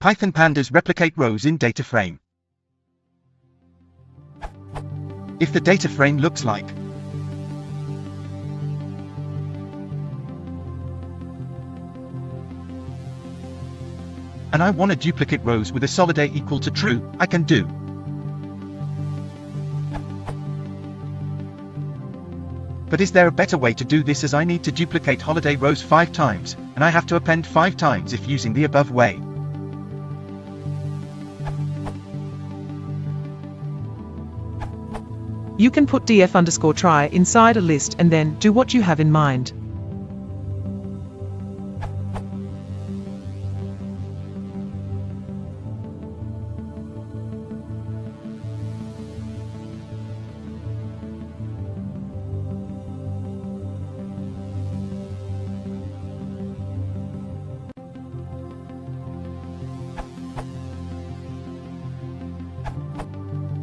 Python Pandas replicate rows in Dataframe. If the Dataframe looks like and I want to duplicate rows with a solid A equal to true, I can do. But is there a better way to do this, as I need to duplicate holiday rows 5 times, and I have to append 5 times if using the above way. You can put df_try inside a list and then do what you have in mind.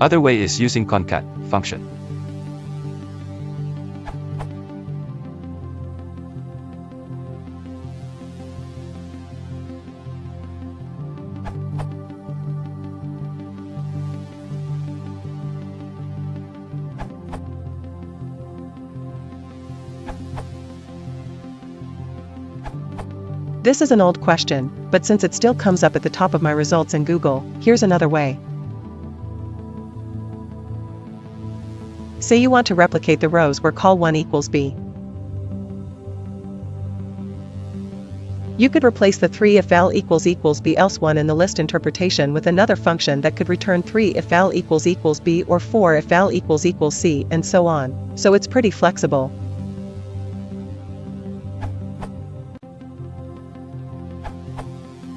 Other way is using concat function. This is an old question, but since it still comes up at the top of my results in Google, here's another way. Say you want to replicate the rows where col1 equals b. You could replace the 3 if val equals b else 1 in the list interpretation with another function that could return 3 if val equals b or 4 if val equals c, and so on, so it's pretty flexible.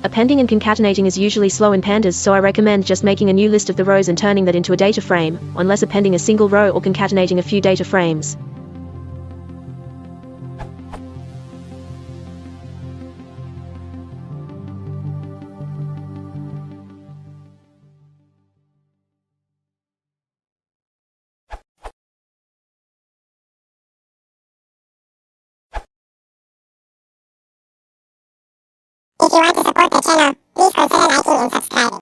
Appending and concatenating is usually slow in Pandas, so I recommend just making a new list of the rows and turning that into a data frame, unless appending a single row or concatenating a few data frames. If you want to support the channel, please consider liking and subscribing.